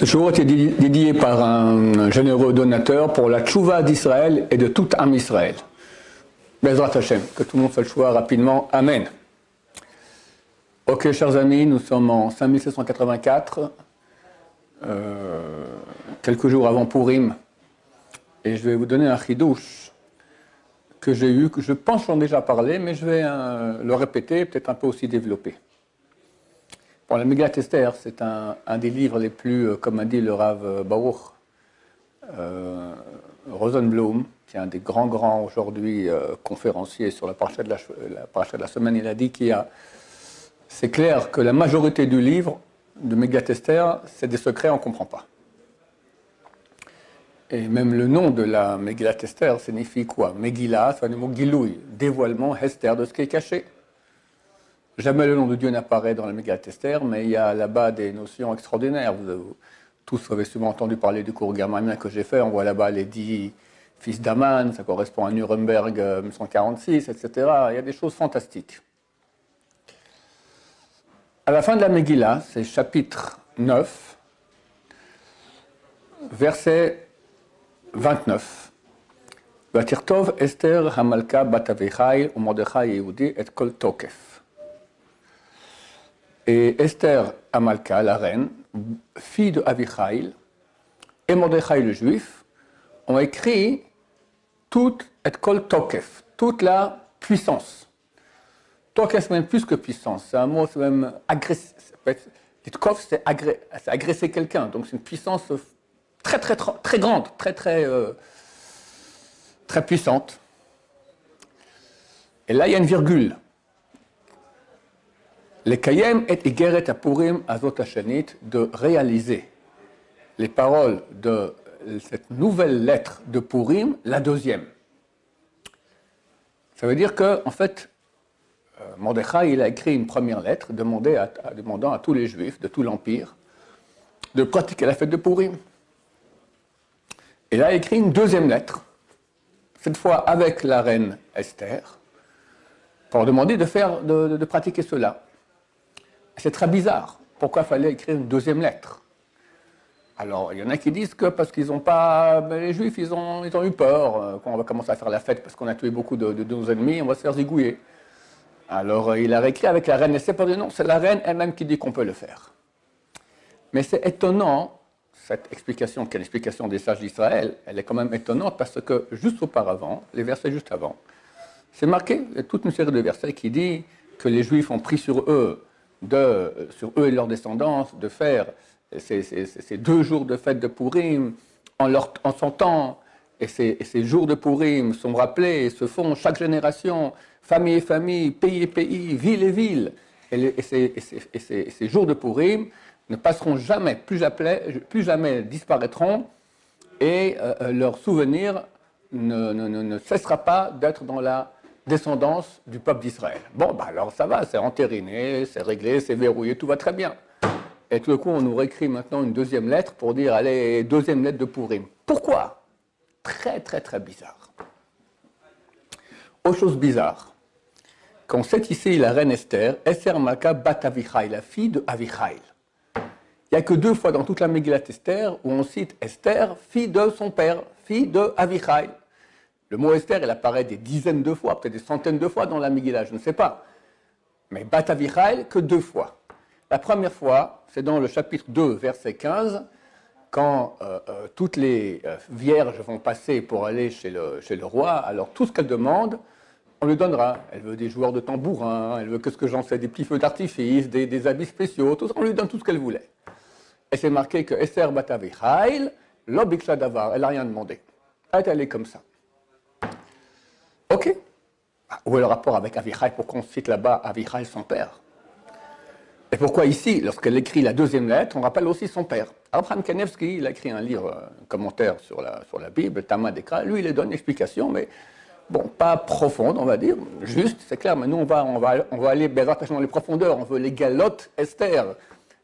Ce jour était dédié par un généreux donateur pour la tchouva d'Israël et de tout Am Israël. Bezrat Hashem, que tout le monde fasse le choix rapidement. Amen. Ok, chers amis, nous sommes en 5784, quelques jours avant Purim, et je vais vous donner un chidouche que j'ai eu, que je pense j'en ai déjà parlé, mais je vais le répéter, peut-être un peu aussi développer. Bon, la Megillat Esther, c'est un des livres les plus, comme a dit le Rav Baruch Rosenblum, qui est un des grands aujourd'hui conférenciers sur la paracha de la semaine. Il a dit c'est clair que la majorité du livre de Megillat Esther, c'est des secrets, on ne comprend pas. Et même le nom de la Megillat Esther signifie quoi? Megillah, c'est un mot gilouï, dévoilement, Esther, de ce qui est caché. Jamais le nom de Dieu n'apparaît dans la Megillat Esther, mais il y a là-bas des notions extraordinaires. Vous tous avez souvent entendu parler du cours germanien que j'ai fait. On voit là-bas les 10 fils d'Aman, ça correspond à Nuremberg 1946, etc. Il y a des choses fantastiques. À la fin de la Megillah, c'est chapitre 9, verset 29. Vatirtov Esther Hamalka bat Avichail uMordechai Yehudi et kol tokef. Et Esther Hamalka, la reine, fille de Avichail, et Mordechai le juif, ont écrit toute et kol tokef, toute la puissance. Tokef, c'est même plus que puissance, c'est un mot, c'est même agressif. Tokef, c'est agresser quelqu'un, donc c'est une puissance très grande, très puissante. Et là, il y a une virgule. Les Kayem et Igeret à Purim Azot Hashanit, de réaliser les paroles de cette nouvelle lettre de Purim, la deuxième. Ça veut dire que, en fait, Mordechai, il a écrit une première lettre demandant à tous les Juifs de tout l'Empire de pratiquer la fête de Purim. Et il a écrit une deuxième lettre, cette fois avec la reine Esther, pour demander de pratiquer cela. C'est très bizarre. Pourquoi fallait écrire une deuxième lettre? Alors, il y en a qui disent que parce qu'ils n'ont pas... les Juifs, ils ont eu peur. Quand on va commencer à faire la fête parce qu'on a tué beaucoup de nos ennemis, on va se faire zigouiller. Alors, il a réécrit avec la reine Esther pour dire non, c'est la reine elle-même qui dit qu'on peut le faire. Mais c'est étonnant, cette explication, qui est l'explication des sages d'Israël, elle est quand même étonnante parce que juste auparavant, les versets juste avant, c'est marqué, il y a toute une série de versets qui dit que les Juifs ont pris sur eux et leurs descendants, de faire ces 2 jours de fête de Purim en son temps. Et ces jours de Purim sont rappelés et se font chaque génération, famille et famille, pays et pays, ville et ville. Et ces jours de Purim ne passeront jamais, plus jamais disparaîtront, et leur souvenir ne cessera pas d'être dans la descendance du peuple d'Israël. Bon, alors ça va, c'est entériné, c'est réglé, c'est verrouillé, tout va très bien. Et tout d'un coup, on nous réécrit maintenant une deuxième lettre pour dire, allez, deuxième lettre de Purim. Pourquoi? Très bizarre. Autre chose bizarre, quand c'est ici la reine Esther, Esther Malka bat Avichail, la fille de Avichail. Il n'y a que 2 fois dans toute la Megillat Esther où on cite Esther, fille de son père, fille de Avichail. Le mot Esther, il apparaît des dizaines de fois, peut-être des centaines de fois dans la Megillah, je ne sais pas. Mais Bat Avichail, que 2 fois. La première fois, c'est dans le chapitre 2, verset 15, quand toutes les vierges vont passer pour aller chez le roi, alors tout ce qu'elle demande, on lui donnera. Elle veut des joueurs de tambourin, elle veut que ce que j'en sais, des petits feux d'artifice, des habits spéciaux, tout ça, on lui donne tout ce qu'elle voulait. Et c'est marqué que Esther Bat Avichail, lo biksha davar, elle n'a rien demandé. Elle est comme ça. Ok. Où est le rapport avec Avichail? Pourquoi on cite là-bas Avichail, son père? Et pourquoi ici, lorsqu'elle écrit la deuxième lettre, on rappelle aussi son père? Abraham Kanevsky, il a écrit un livre, un commentaire sur la Bible, Talmud Ekra. Lui, il donne une explication, mais bon, pas profonde, on va dire. Juste, c'est clair, mais nous, on va aller dans les profondeurs. On veut les galotes Esther,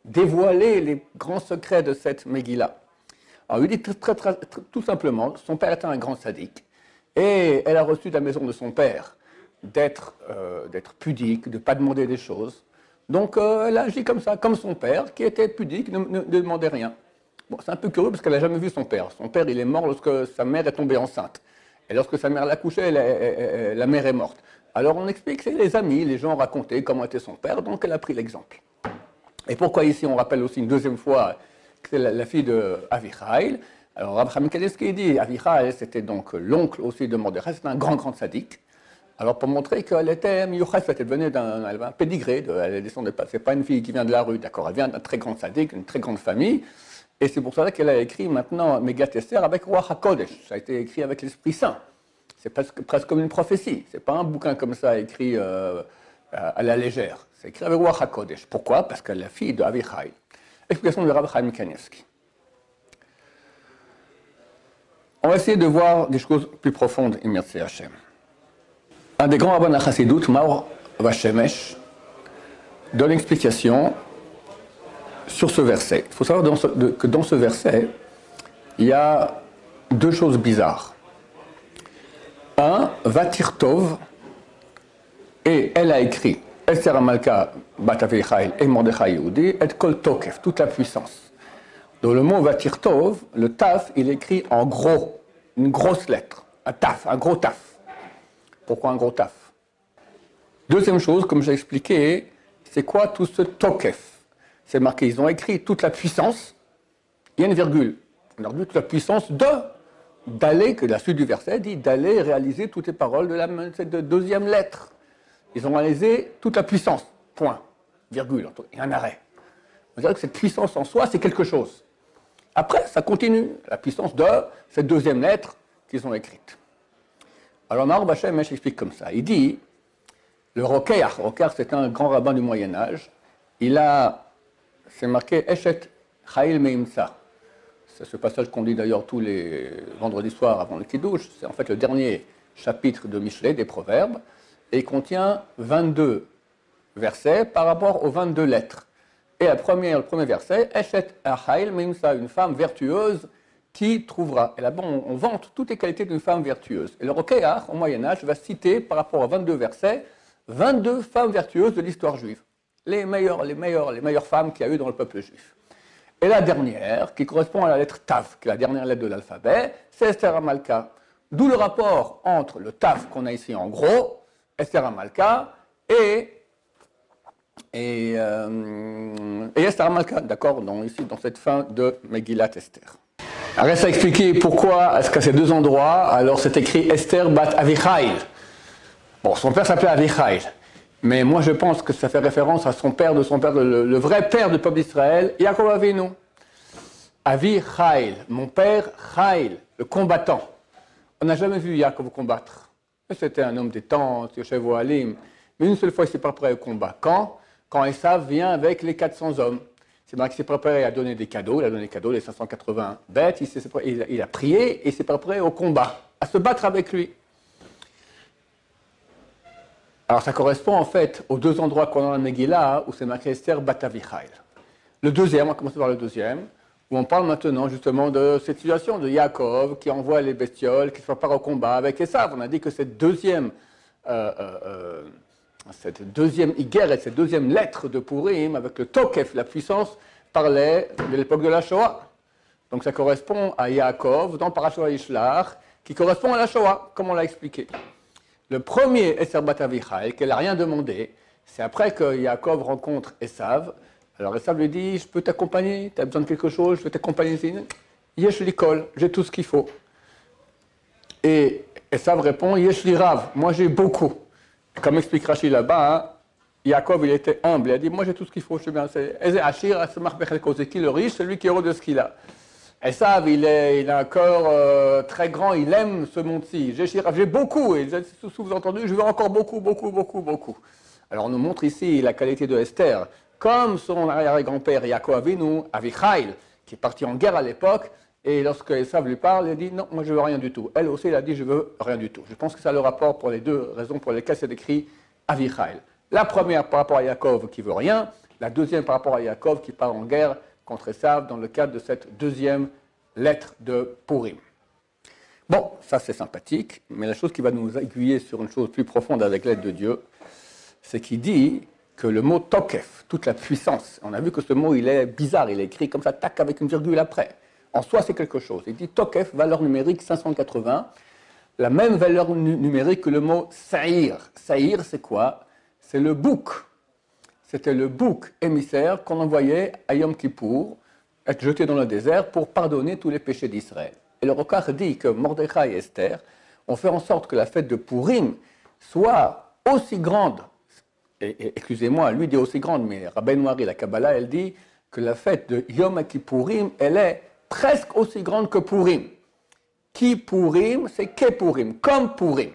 dévoiler les grands secrets de cette Megillah. Alors, il dit tout simplement, son père était un grand sadique. Et elle a reçu de la maison de son père d'être pudique, de ne pas demander des choses. Donc elle a agi comme ça, comme son père, qui était pudique, ne demandait rien. Bon, c'est un peu curieux parce qu'elle n'a jamais vu son père. Son père, il est mort lorsque sa mère est tombée enceinte. Et lorsque sa mère l'a couché, la mère est morte. Alors on explique que c'est les amis, les gens racontaient comment était son père, donc elle a pris l'exemple. Et pourquoi ici on rappelle aussi une deuxième fois que c'est la fille de Avichaïl. Alors Rabbi Chaim Kanievsky dit Avichaïl, c'était donc l'oncle aussi de Mordechai, c'était un grand sadique. Alors pour montrer qu'elle était miyuchas, elle venait d'un pédigré, elle descendait pas, c'est pas une fille qui vient de la rue, d'accord, elle vient d'un très grand sadique, d'une très grande famille, et c'est pour cela qu'elle a écrit maintenant Megat Esther avec Ruach HaKodesh, ça a été écrit avec l'Esprit Saint, c'est presque comme une prophétie, c'est pas un bouquin comme ça écrit à la légère, c'est écrit avec Ruach HaKodesh. Pourquoi? Parce qu'elle est la fille de Avichaïl. Explication de Rabbi Chaim Kanievsky. On va essayer de voir des choses plus profondes, Merci Hashem. Un des grands rabbins de la Chassidut, Maor Vashemesh, donne l'explication sur ce verset. Il faut savoir que dans ce verset, il y a deux choses bizarres. Un, Vatir Tov, et elle a écrit Esther Amalka Bat Avichaïl et Mordechai Yehudi, et Kol Tokef, toute la puissance. Dans le mot Vatir Tov, le taf, il est écrit en gros, une grosse lettre, un taf, un gros taf. Pourquoi un gros taf? Deuxième chose, comme j'ai expliqué, c'est quoi tout ce tokef? C'est marqué, ils ont écrit toute la puissance, il y a une virgule. On a dit toute la puissance d'aller, que la suite du verset dit d'aller réaliser toutes les paroles de cette deuxième lettre. Ils ont réalisé toute la puissance, point, virgule, et un arrêt. On dirait que cette puissance en soi, c'est quelque chose. Après, ça continue, la puissance de cette deuxième lettre qu'ils ont écrite. Alors, Maor Vashemesh explique comme ça. Il dit, le Rokeach, c'est un grand rabbin du Moyen-Âge, c'est marqué Eshet Chayil Meimsa. C'est ce passage qu'on dit d'ailleurs tous les vendredis soirs avant le Kiddush. C'est en fait le dernier chapitre de Michelet, des Proverbes, et il contient 22 versets par rapport aux 22 lettres. Et le premier verset, Eshet Chayil Meimsa, une femme vertueuse qui trouvera. Et là-bas, on vante toutes les qualités d'une femme vertueuse. Et le Rokeach, au Moyen-Âge, va citer, par rapport à 22 versets, 22 femmes vertueuses de l'histoire juive. Les meilleures femmes qu'il y a eu dans le peuple juif. Et la dernière, qui correspond à la lettre Tav, qui est la dernière lettre de l'alphabet, c'est Esther Amalka. D'où le rapport entre le Tav qu'on a ici en gros, Esther Amalka, et Esther Amalka, d'accord, ici dans cette fin de Megillat Esther. Alors, reste à expliquer pourquoi est-ce qu'à ces deux endroits, alors c'est écrit Esther bat Avichaïl. Bon, son père s'appelait Avichaïl, mais moi je pense que ça fait référence à son père, le vrai père du peuple d'Israël, Yaakov Avinu. Avichaïl, mon père Chaïl, le combattant. On n'a jamais vu Yaakov combattre. C'était un homme des tentes, Yoshev Ohalim, mais une seule fois il s'est préparé au combat. Quand Esav vient avec les 400 hommes. C'est marqué qu'il s'est préparé à donner des cadeaux, il a donné des cadeaux, les 580 bêtes, il a prié et s'est préparé au combat, à se battre avec lui. Alors ça correspond en fait aux deux endroits qu'on a dans la Megillah où c'est marqué Esther bat Avichaïl. Le deuxième, on va commencer par le deuxième, où on parle maintenant justement de cette situation de Yaakov qui envoie les bestioles, qui se prépare au combat avec Esav. On a dit que cette deuxième Iguer et cette deuxième lettre de Purim, avec le Tokef, la puissance, parlait de l'époque de la Shoah. Donc ça correspond à Yaakov dans Parashat Vayishlach, qui correspond à la Shoah, comme on l'a expliqué. Le premier Esther bat Avichaïl, qu'elle n'a rien demandé, c'est après que Yaakov rencontre Esav. Alors Esav lui dit, je peux t'accompagner, tu as besoin de quelque chose, je peux t'accompagner ici. Yesh li kol, j'ai tout ce qu'il faut. Et Esav répond, Yesh li rav, moi j'ai beaucoup. Comme explique Rashi là-bas, hein, Yaakov il était humble, il a dit moi j'ai tout ce qu'il faut, je suis bien. C'est qui le riche, celui qui est heureux de ce qu'il a. Esav il a un cœur très grand, il aime ce monde-ci. J'ai beaucoup, et sous-entendu, je veux encore beaucoup. Alors on nous montre ici la qualité de Esther, comme son arrière-grand-père Yaakov Avinu, Avichaïl, qui est parti en guerre à l'époque. Et lorsque Esav lui parle, il dit non, moi je veux rien du tout. Elle aussi, elle a dit je veux rien du tout. Je pense que ça a le rapport pour les deux raisons pour lesquelles c'est écrit Avichaïl. La première par rapport à Yaakov qui veut rien, la deuxième par rapport à Yaakov qui part en guerre contre Esav dans le cadre de cette deuxième lettre de Purim. Bon, ça c'est sympathique, mais la chose qui va nous aiguiller sur une chose plus profonde avec l'aide de Dieu, c'est qu'il dit que le mot Tokef, toute la puissance. On a vu que ce mot, il est bizarre, il est écrit comme ça, tac, avec une virgule après. En soi, c'est quelque chose. Il dit Tokef, valeur numérique 580, la même valeur numérique que le mot Saïr. Saïr, c'est quoi? C'est le bouc. C'était le bouc émissaire qu'on envoyait à Yom Kippour, être jeté dans le désert pour pardonner tous les péchés d'Israël. Et le Rokach dit que Mordechai et Esther ont fait en sorte que la fête de Purim soit aussi grande, et excusez-moi, lui dit aussi grande, mais Rabbeinu Noiri, la Kabbalah, elle dit que la fête de Yom Kippourim, elle est presque aussi grande que Purim. Kippourim, c'est Kepourim, comme Purim.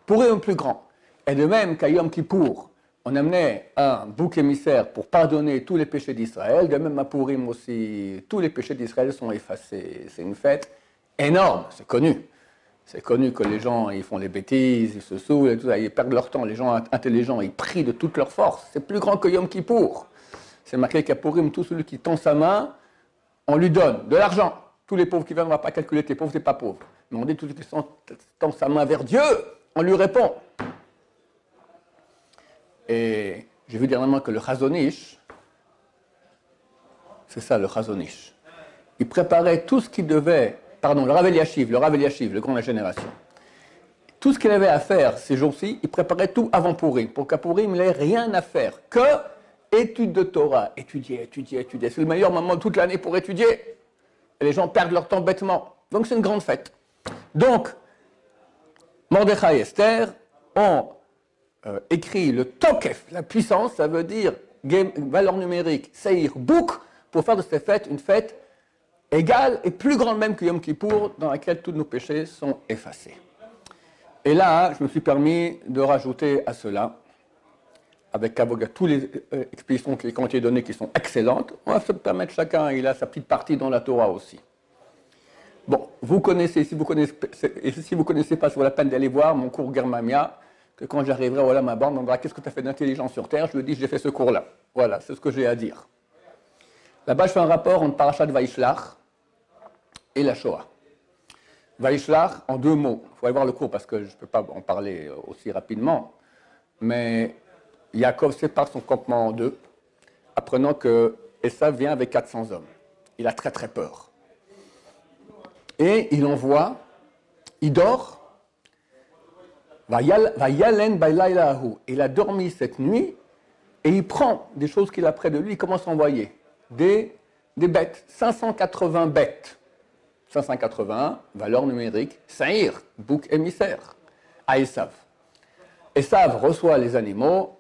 Purim est plus grand. Et de même qu'à Yom Kippour, on amenait un bouc émissaire pour pardonner tous les péchés d'Israël, de même à Purim aussi, tous les péchés d'Israël sont effacés. C'est une fête énorme, c'est connu. C'est connu que les gens, ils font des bêtises, ils se saoulent, et tout ça, ils perdent leur temps. Les gens intelligents, ils prient de toute leur force. C'est plus grand que Yom Kippour. C'est marqué qu'à Purim, tout celui qui tend sa main, on lui donne de l'argent. Tous les pauvres qui viennent, on ne va pas calculer t'es pauvre, t'es pas pauvre. Mais on dit tout celui qui tend sa main vers Dieu, on lui répond. Et j'ai vu dernièrement que le Chazon Ish, c'est ça le Chazon Ish, il préparait tout ce qu'il devait, pardon, le Rav Eliashiv, le grand de la génération. Tout ce qu'il avait à faire ces jours-ci, il préparait tout avant Purim, pour qu'à Purim, il n'ait rien à faire, que étude de Torah, étudier. C'est le meilleur moment de toute l'année pour étudier. Et les gens perdent leur temps bêtement. Donc c'est une grande fête. Donc, Mordechai et Esther ont écrit le Tokef, la puissance, ça veut dire valeur numérique, Seir, Bouk, pour faire de cette fête une fête égale et plus grande même que Yom Kippour, dans laquelle tous nos péchés sont effacés. Et là, je me suis permis de rajouter à cela, avec Avoga, toutes les explications qui ont été données qui sont excellentes, on va se permettre chacun, il a sa petite partie dans la Torah aussi. Bon, vous connaissez, si vous ne connaissez pas, c'est la peine d'aller voir mon cours Germamia, que quand j'arriverai au ma bande, on me dira qu'est-ce que tu as fait d'intelligent sur Terre, je lui dis j'ai fait ce cours-là. Voilà, c'est ce que j'ai à dire. Là-bas, je fais un rapport entre Parashat Vaishlach et la Shoah. Vaishlach, en deux mots, il faut aller voir le cours parce que je ne peux pas en parler aussi rapidement, mais Yaakov sépare son campement en deux, apprenant que Esav vient avec 400 hommes. Il a très très peur. Et il envoie, il dort, il a dormi cette nuit, et il prend des choses qu'il a près de lui, il commence à envoyer des bêtes, 580 bêtes. 581, valeur numérique, Saïr, bouc émissaire, à Esav. Esav reçoit les animaux,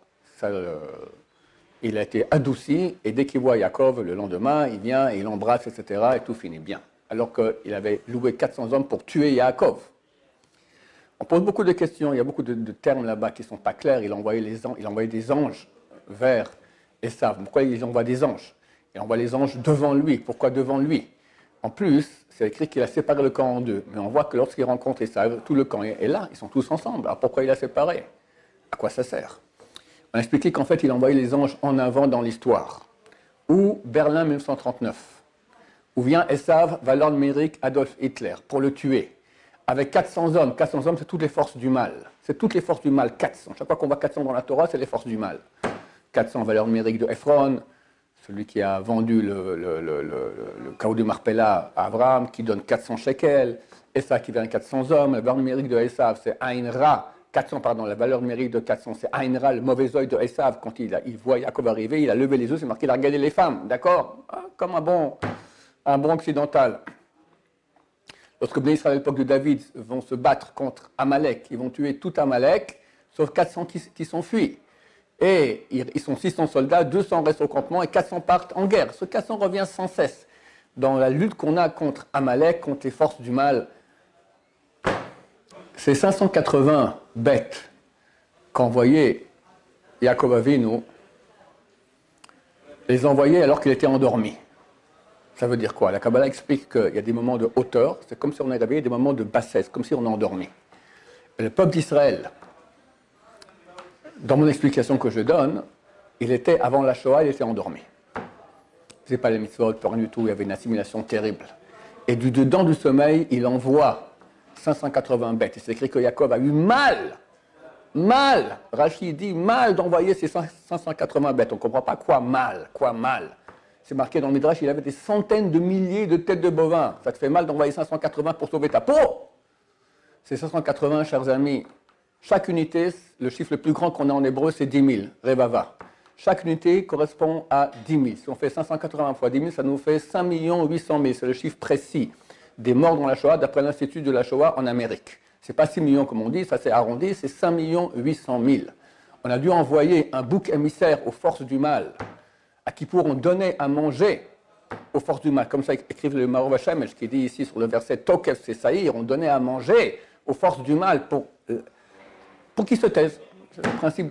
il a été adouci, et dès qu'il voit Yaakov le lendemain, il vient, il l'embrasse, etc., et tout finit bien. Alors qu'il avait loué 400 hommes pour tuer Yaakov. On pose beaucoup de questions, il y a beaucoup de termes là-bas qui ne sont pas clairs. Il a envoyé des anges vers Esav. Pourquoi il envoie des anges? Il envoie les anges devant lui. Pourquoi devant lui? En plus, c'est écrit qu'il a séparé le camp en deux. Mais on voit que lorsqu'il rencontre Esav, tout le camp est là, ils sont tous ensemble. Alors pourquoi il a séparé? À quoi ça sert? On a expliqué qu'en fait, il a envoyé les anges en avant dans l'histoire. Ou Berlin 1939, où vient Esav, valeur numérique, Adolf Hitler, pour le tuer. Avec 400 hommes. 400 hommes, c'est toutes les forces du mal. C'est toutes les forces du mal, 400. Chaque fois qu'on voit 400 dans la Torah, c'est les forces du mal. 400, valeur numérique de Ephron, celui qui a vendu le chaos du Marpella à Abraham, qui donne 400 shekels. Esav qui vient 400 hommes. La valeur numérique de Esav, c'est Ain Ra. 400, pardon, la valeur numérique de 400, c'est Ain Ra, le mauvais œil de Esav. Quand il voit Yaakov arriver, il a levé les yeux, c'est marqué, il a regardé les femmes. D'accord? Comme un bon occidental. Lorsque Bnei Israël, à l'époque de David, vont se battre contre Amalek, ils vont tuer tout Amalek, sauf 400 qui s'enfuient. Et ils sont 600 soldats, 200 restent au campement et 400 partent en guerre. Ce 400 revient sans cesse dans la lutte qu'on a contre Amalek, contre les forces du mal. Ces 580 bêtes qu'envoyait Yaakov Avinu, les envoyait alors qu'il était endormi. Ça veut dire quoi? La Kabbalah explique qu'il y a des moments de hauteur, c'est comme si on est réveillé, des moments de bassesse, comme si on est endormi. Et le peuple d'Israël, dans mon explication que je donne, il était, avant la Shoah, il était endormi. Il ne faisait pas les mitzvot, pas rien du tout, il y avait une assimilation terrible. Et du dedans du sommeil, il envoie 580 bêtes. Et c'est écrit que Yaakov a eu mal mal, Rachid dit mal d'envoyer ces 580 bêtes. On ne comprend pas quoi mal, quoi mal. C'est marqué dans le Midrash, il avait des centaines de milliers de têtes de bovins. Ça te fait mal d'envoyer 580 pour sauver ta peau? Ces 580, chers amis, chaque unité, le chiffre le plus grand qu'on a en hébreu, c'est 10 000, Revava. Chaque unité correspond à 10 000. Si on fait 580 fois 10 000, ça nous fait 5 800 000. C'est le chiffre précis des morts dans la Shoah, d'après l'Institut de la Shoah en Amérique. Ce n'est pas 6 millions comme on dit, ça c'est arrondi, c'est 5 800 000. On a dû envoyer un bouc émissaire aux forces du mal, à qui pourront donner à manger aux forces du mal. Comme ça écrive le Marov Hashemesh, qui dit ici sur le verset Tokef Sesaïr, on donnait à manger aux forces du mal pour qu'ils se taisent. C'est le principe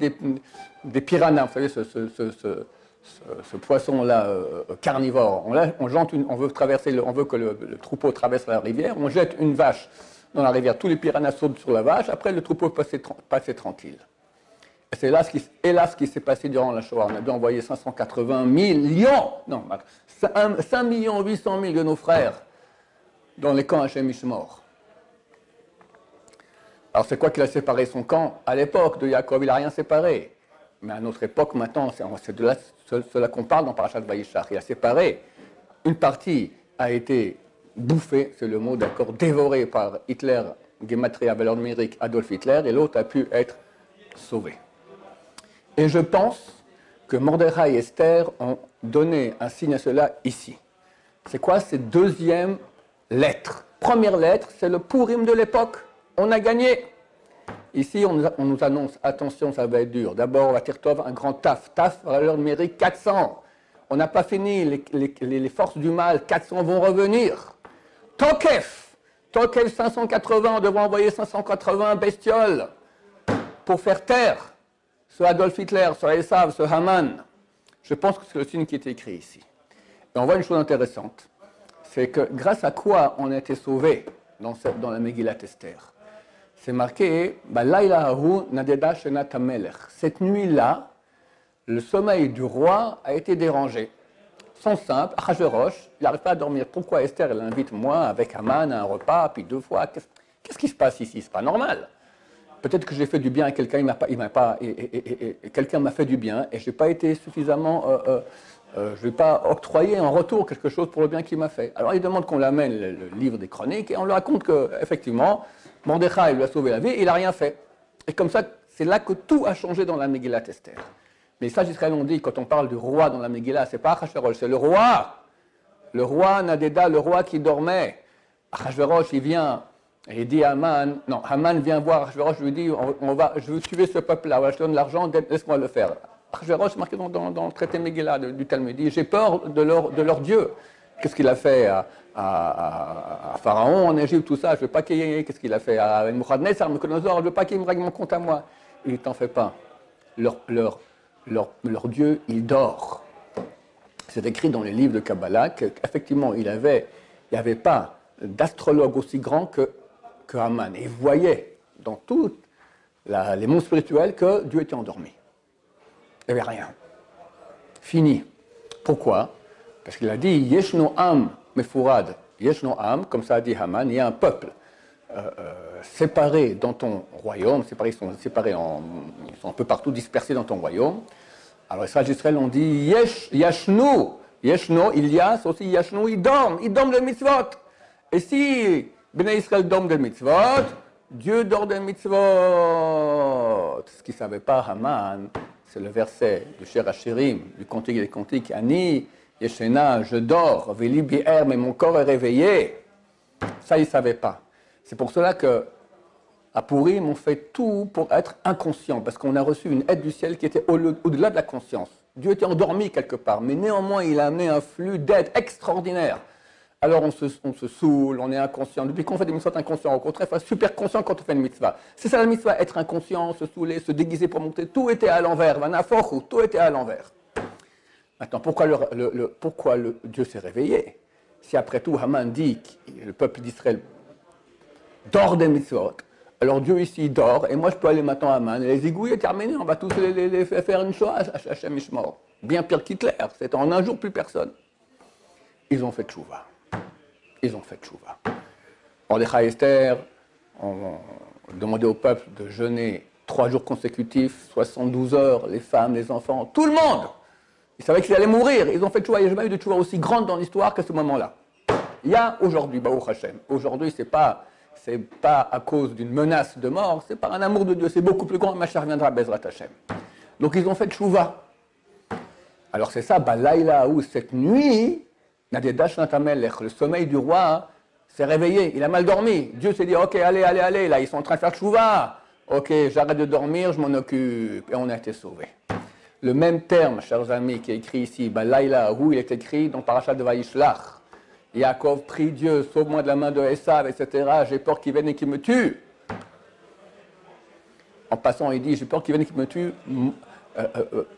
des piranhas, vous savez, ce poisson-là carnivore. On veut que le troupeau traverse la rivière, on jette une vache dans la rivière, tous les piranhas sautent sur la vache, après le troupeau passe tranquille. Et c'est là ce qui s'est passé durant la Shoah. On a dû envoyer 580 millions, non, 5 800 000 de nos frères dans les camps Hachem Ishmor. Alors c'est quoi qu'il a séparé son camp? À l'époque de Yaakov, il n'a rien séparé. Mais à notre époque, maintenant, c'est de cela qu'on parle dans Parashat Vayishach. Il a séparé. Une partie a été bouffée, c'est le mot d'accord, dévorée par Hitler, Gematria, valeur numérique, Adolf Hitler, et l'autre a pu être sauvé. Et je pense que Mordechai et Esther ont donné un signe à cela ici. C'est quoi cette deuxième lettre? Première lettre, c'est le Purim de l'époque. On a gagné. Ici, on nous annonce, attention, ça va être dur. D'abord, on va Tirtov, un grand taf. Taf, valeur numérique 400. On n'a pas fini, les forces du mal, 400 vont revenir. Tokef 580, on devrait envoyer 580 bestioles pour faire taire ce Adolf Hitler, ce Esav, ce Haman. Je pense que c'est le signe qui est écrit ici. Et on voit une chose intéressante, c'est que grâce à quoi on a été sauvés dans la Megillat Esther. C'est marqué, cette nuit-là, le sommeil du roi a été dérangé. Son simple, Achashverosh, il n'arrive pas à dormir. Pourquoi Esther, elle invite moi avec Haman à un repas, puis 2 fois? Qu'est-ce qui se passe ici? C'est pas normal. Peut-être que j'ai fait du bien à quelqu'un, quelqu'un m'a fait du bien, et je n'ai pas été suffisamment, je n'ai pas octroyé en retour quelque chose pour le bien qu'il m'a fait. Alors il demande qu'on l'amène le livre des chroniques, et on lui raconte qu'effectivement, Mordechai lui a sauvé la vie, et il n'a rien fait. Et comme ça, c'est là que tout a changé dans la Megillat Esther. Mais ça, Israël, on dit, quand on parle du roi dans la Megillah, ce n'est pas Achashverosh, c'est le roi. Le roi Nadéda, le roi qui dormait. Achashverosh, il vient, et il dit à Haman, non, Haman vient voir Achashverosh, lui dit, je veux tuer ce peuple-là, je te donne l'argent, laisse-moi le faire. Achashverosh, marqué dans le traité Megillah du Talmud, dit, j'ai peur de leur Dieu. Qu'est-ce qu'il a fait à Pharaon en Égypte, tout ça, je ne veux pas qu'il y ait, qu'est-ce qu'il a fait à Nebuchadnezzar, je ne veux pas qu'il me règle mon compte à moi. Il ne t'en fait pas. Leur Dieu, il dort. C'est écrit dans les livres de Kabbalah qu'effectivement, il n'y avait pas d'astrologue aussi grand que Haman. Et il voyait dans tous les mondes spirituels que Dieu était endormi. Il n'y avait rien. Fini. Pourquoi? Parce qu'il a dit Yeshno Am Mefurad. Yeshno Am, comme ça a dit Haman, il y a un peuple séparés dans ton royaume, ils sont un peu partout dispersés dans ton royaume. Alors les Israël ont dit Yashnu, il y a, c'est aussi Yashnu, ils dorment des mitzvot. Et si Bnei Israël dorment des mitzvot, Dieu dort des mitzvot. Ce qu'il ne savait pas Haman, c'est le verset du Cher Hashirim, du Cantique des Cantiques, Ani, Yeshena, je dors, Veli bi'er, mais mon corps est réveillé. Ça, il ne savait pas. C'est pour cela qu'à Purim, on fait tout pour être inconscient, parce qu'on a reçu une aide du ciel qui était au-delà de la conscience. Dieu était endormi quelque part, mais néanmoins, il a amené un flux d'aide extraordinaire. Alors on se saoule, on est inconscient. Depuis qu'on fait des mitzvahs inconscients, au contraire, il faut être super conscient quand on fait une mitzvah. C'est ça la mitzvah, être inconscient, se saouler, se déguiser pour monter. Tout était à l'envers, tout était à l'envers. Maintenant, pourquoi Dieu s'est réveillé? Si après tout, Haman dit que le peuple d'Israël dort des mitzvot, alors Dieu ici dort, et moi je peux aller maintenant à Haman, et les égouiller, terminer, on va tous les faire une chose à Hachem Ishmor. Bien pire qu'Hitler, c'est en un jour plus personne. Ils ont fait tchouva. Mordechai et Esther ont demandé au peuple de jeûner 3 jours consécutifs, 72 heures, les femmes, les enfants, tout le monde. Ils savaient qu'ils allaient mourir. Ils ont fait tchouva. Il n'y a jamais eu de tchouva aussi grande dans l'histoire qu'à ce moment-là. Il y a aujourd'hui, Baruch Hashem. Aujourd'hui, c'est pas à cause d'une menace de mort, c'est par un amour de Dieu. C'est beaucoup plus grand. Mashiach viendra, Bezrat Hashem. Donc ils ont fait tchouva. Alors c'est ça, Balaïla, où cette nuit, le sommeil du roi s'est réveillé. Il a mal dormi. Dieu s'est dit, ok, allez, là, ils sont en train de faire tchouva. Ok, j'arrête de dormir, je m'en occupe. Et on a été sauvés. Le même terme, chers amis, qui est écrit ici, Balaïla, où il est écrit dans Parashat de Vaïshlach. Yaakov prie Dieu, sauve-moi de la main de Esav, etc. J'ai peur qu'il vienne et qu'il me tue. En passant, il dit, j'ai peur qu'il vienne et qu'il me tue.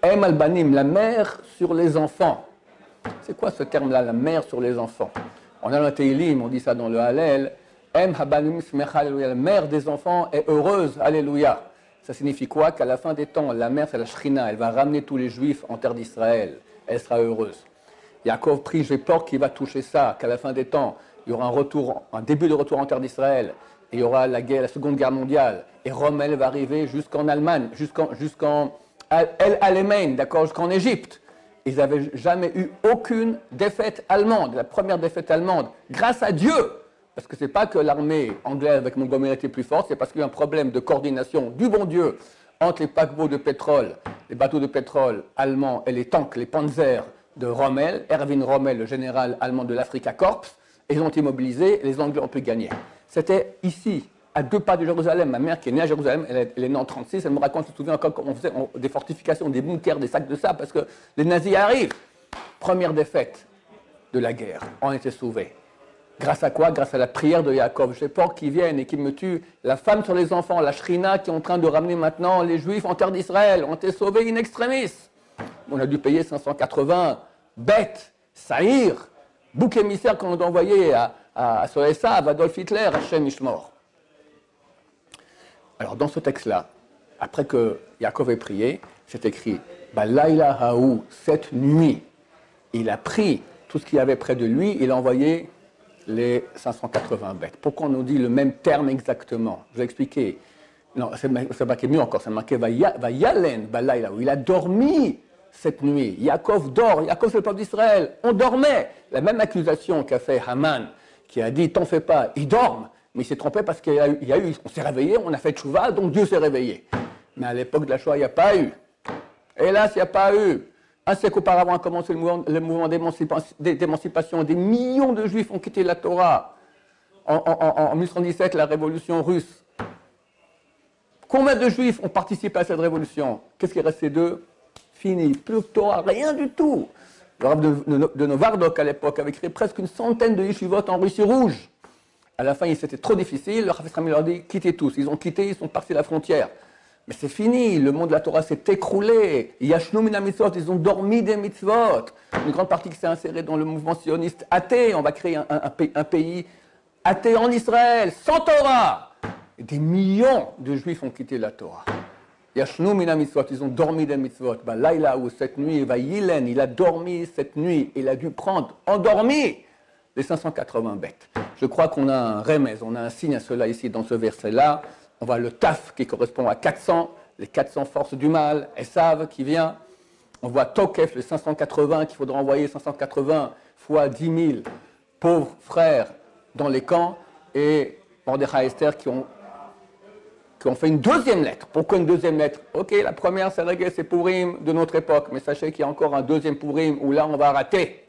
Em al-banim, la mère sur les enfants. C'est quoi ce terme-là, la mère sur les enfants? On a le Teilim, on dit ça dans le Hallel. Em habanim smecha, alléluia. La mère des enfants est heureuse, alléluia. Ça signifie quoi? Qu'à la fin des temps, la mère, c'est la Shrina. Elle va ramener tous les Juifs en terre d'Israël. Elle sera heureuse. Yaakov prie, j'ai peur qu'il va toucher ça, qu'à la fin des temps, il y aura un début de retour en terre d'Israël. Et il y aura la Seconde Guerre mondiale. Et Rommel va arriver jusqu'en Allemagne, jusqu'en El Alamein, d'accord, jusqu'en Égypte. Ils n'avaient jamais eu aucune défaite allemande, la première défaite allemande, grâce à Dieu. Parce que ce n'est pas que l'armée anglaise avec Montgomery était plus forte, c'est parce qu'il y a eu un problème de coordination du bon Dieu entre les paquebots de pétrole, les bateaux de pétrole allemands et les tanks, les panzers de Rommel, Erwin Rommel, le général allemand de l'Africa Corps, et ils ont été mobilisés et les Anglais ont pu gagner. C'était ici, à 2 pas de Jérusalem. Ma mère qui est née à Jérusalem, elle est née en 1936, elle me raconte, elle se souvient encore comment on faisait des fortifications, des bunkers, des sacs de sable, parce que les nazis arrivent. Première défaite de la guerre, on était sauvés. Grâce à quoi? Grâce à la prière de Yaakov. J'ai peur qu'ils viennent et qu'ils me tuent. La femme sur les enfants, la Shrina qui est en train de ramener maintenant les Juifs en terre d'Israël, ont été sauvés in extremis. On a dû payer 580 bêtes, Saïr, bouc émissaire qu'on a envoyé à Esav, Adolf Hitler, Hachem Ishmor. Alors dans ce texte-là, après que Yaakov ait prié, c'est écrit Balaïla Haou, cette nuit, il a pris tout ce qu'il y avait près de lui, il a envoyé les 580 bêtes. Pourquoi on nous dit le même terme exactement? Je vais expliquer. Non, c'est marqué mieux encore, c'est marqué Vayalen Balaïla, où il a dormi cette nuit. Yaakov dort, Yaakov c'est le peuple d'Israël, on dormait. La même accusation qu'a fait Haman, qui a dit t'en fais pas, ils dorment. Mais il s'est trompé parce qu'il y a eu, on s'est réveillé, on a fait tchouva, donc Dieu s'est réveillé. Mais à l'époque de la Shoah, il n'y a pas eu. Hélas, il n'y a pas eu. Un siècle auparavant a commencé le mouvement d'émancipation. Des millions de Juifs ont quitté la Torah. En 1817, la révolution russe. Combien de Juifs ont participé à cette révolution? Qu'est-ce qui est resté d'eux? Fini. Plus de Torah, rien du tout. Le rabbin de Novardok à l'époque avait créé presque une centaine de yeshivot en Russie rouge. À la fin, c'était trop difficile. Le Chafetz Chaim leur a dit quittez tous. Ils ont quitté, ils sont partis à la frontière. Mais c'est fini. Le monde de la Torah s'est écroulé. Yashnu mina mitzvot. Ils ont dormi des mitzvot. Une grande partie qui s'est insérée dans le mouvement sioniste athée. On va créer un pays athée en Israël, sans Torah. Et des millions de Juifs ont quitté la Torah. Yashnu mina mitzvot. Ils ont dormi des mitzvot. Laïla ou cette nuit, Yilen, il a dormi cette nuit. Il a dû prendre endormi les 580 bêtes. Je crois qu'on a un remez, on a un signe à cela ici dans ce verset-là. On voit le taf qui correspond à 400, les 400 forces du mal, Esav qui vient. On voit Tokef, les 580, qu'il faudra envoyer 580 fois 10 000 pauvres frères dans les camps. Et Mordechai et Esther qui ont fait une deuxième lettre. Pourquoi une deuxième lettre? Ok, la première c'est réglé, c'est Purim de notre époque. Mais sachez qu'il y a encore un deuxième Purim où là on va rater.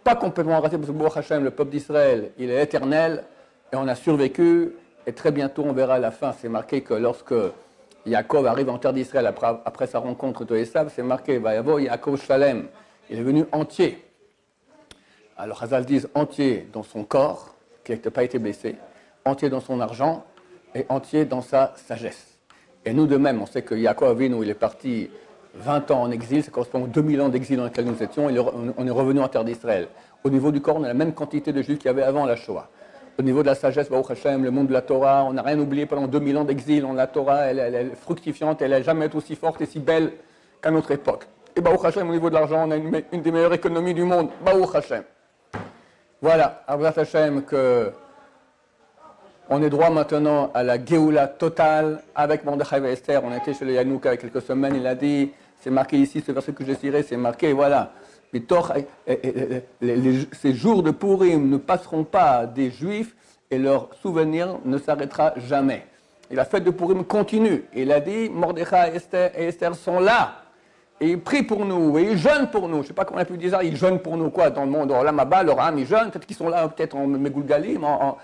Pas complètement raté parce que Baruch Hashem, le peuple d'Israël, il est éternel et on a survécu et très bientôt on verra à la fin. C'est marqué que lorsque Yaakov arrive en terre d'Israël après sa rencontre de Esav, c'est marqué Vayavo Yaakov Shalem. Il est venu entier. Alors Hazal disent entier dans son corps, qui n'a pas été blessé, entier dans son argent et entier dans sa sagesse. Et nous de même, on sait que Yaakov Avinu, il est parti 20 ans en exil, ça correspond aux 2000 ans d'exil dans lesquels nous étions, et on est revenu en terre d'Israël. Au niveau du corps, on a la même quantité de Juifs qu'il y avait avant la Shoah. Au niveau de la sagesse, Baruch Hashem, le monde de la Torah, on n'a rien oublié pendant 2000 ans d'exil. La Torah, elle est fructifiante, elle n'a jamais été aussi forte et si belle qu'à notre époque. Et Baruch Hashem, au niveau de l'argent, on a une des meilleures économies du monde. Baruch Hashem. Voilà, Baruch Hashem, que On est droit maintenant à la Géoula totale avec Mordechai et Esther. On était chez le Yanouk il y a quelques semaines, il a dit, c'est marqué ici, ce verset que j'ai tiré, c'est marqué, voilà. Ces jours de Purim ne passeront pas des Juifs et leur souvenir ne s'arrêtera jamais. Et la fête de Purim continue. Il a dit, Mordechai et Esther sont là. Et ils prient pour nous, et ils jeûnent pour nous. Je ne sais pas comment on a pu dire ça, ils jeûnent pour nous, quoi, dans le monde, dans l'Amaba, leur âme, ils jeûnent. Peut-être qu'ils sont là, peut-être en Megulgalim, en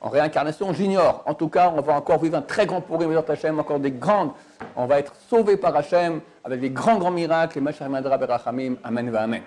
réincarnation, j'ignore. En tout cas, on va encore vivre un très grand Purim, Hashem, encore des grandes. On va être sauvés par Hashem avec des grands miracles. Et Mashiach Madra Berachamim. Amen, va Amen.